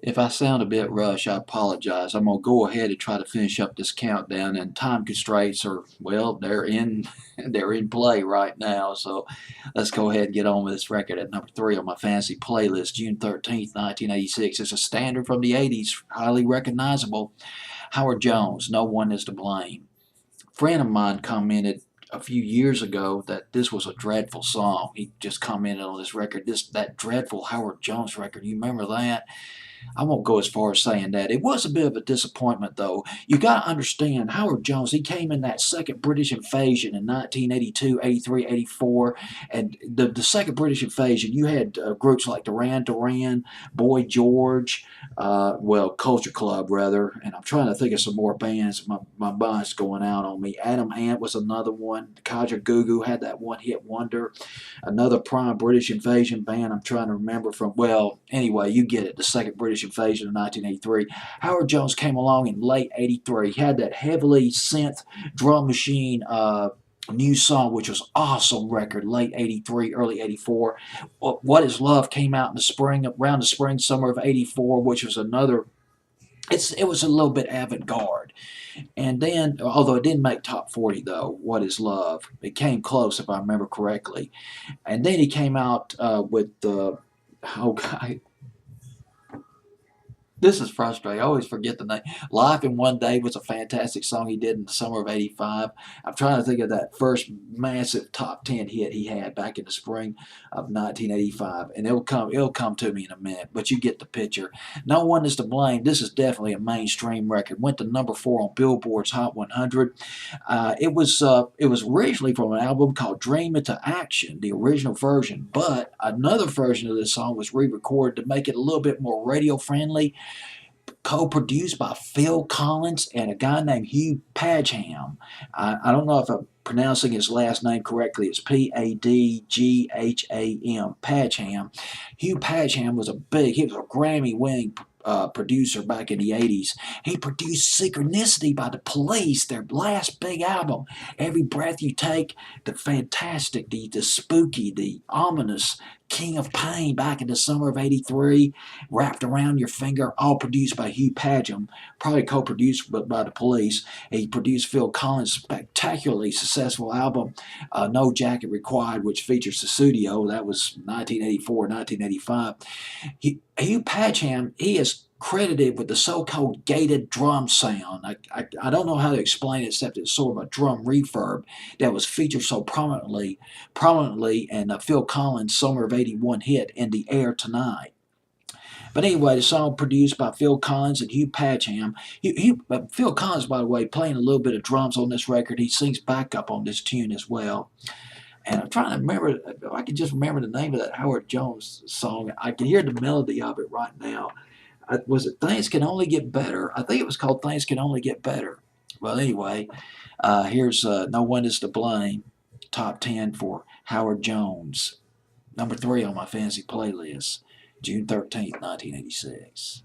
If I sound a bit rushed, I apologize. I'm gonna go ahead and try to finish up this countdown, and time constraints are, well, they're in they're in play right now. So let's go ahead and get on with this record at number 3 on my fantasy playlist. June 13th, 1986. It's a standard from the 80s, highly recognizable. Howard Jones, No One Is to Blame. A friend of mine commented a few years ago that this was a dreadful song. He just commented on this record, that dreadful Howard Jones record. You remember that? I won't go as far as saying that. It was a bit of a disappointment, though. You got to understand, Howard Jones, he came in that second British invasion in 1982, 83, 84. And the second British invasion, you had groups like Duran Duran, Boy George, Culture Club, rather. And I'm trying to think of some more bands. My mind's going out on me. Adam Ant was another one. Kaja Gugu had that one hit wonder. Another prime British invasion band I'm trying to remember from, well, anyway, you get it, the second British invasion of 1983. Howard Jones came along in late 83. He had that heavily synth drum machine new song, which was awesome record, late 83, early 84. What Is Love came out in the spring, around the spring, summer of 84, which was another, it was a little bit avant-garde. And then, although it didn't make top 40 though, What Is Love? It came close if I remember correctly. And then he came out with oh God, this is frustrating. I always forget the name. Life in One Day was a fantastic song he did in the summer of 85. I'm trying to think of that first massive top 10 hit he had back in the spring of 1985. And it'll come to me in a minute, but you get the picture. No One Is to Blame. This is definitely a mainstream record. Went to number 4 on Billboard's Hot 100. It was originally from an album called Dream Into Action, the original version, but another version of this song was re-recorded to make it a little bit more radio friendly, co-produced by Phil Collins and a guy named Hugh Padgham. I don't know if I'm pronouncing his last name correctly. It's Padgham. Padgham. Hugh Padgham he was a Grammy-winning producer back in the 80s. He produced Synchronicity by the Police, their last big album. Every Breath You Take, the fantastic, the spooky, the ominous King of Pain back in the summer of 83, Wrapped Around Your Finger, all produced by Hugh Padgham, probably co-produced by the Police. He produced Phil Collins' spectacularly successful album, No Jacket Required, which features the studio. That was 1984, 1985. Hugh Padgham, he is credited with the so-called gated drum sound. I don't know how to explain it except it's sort of a drum reverb that was featured so prominently in Phil Collins' summer of 81 hit In the Air Tonight. But anyway, the song produced by Phil Collins and Hugh Padgham. Phil Collins, by the way, playing a little bit of drums on this record. He sings backup on this tune as well. And I'm trying to remember, if I can just remember the name of that Howard Jones song. I can hear the melody of it right now. Was it Things Can Only Get Better? I think it was called Things Can Only Get Better. Well, anyway, here's No One Is to Blame, top 10 for Howard Jones. Number 3 on my fantasy playlist, June 13th, 1986.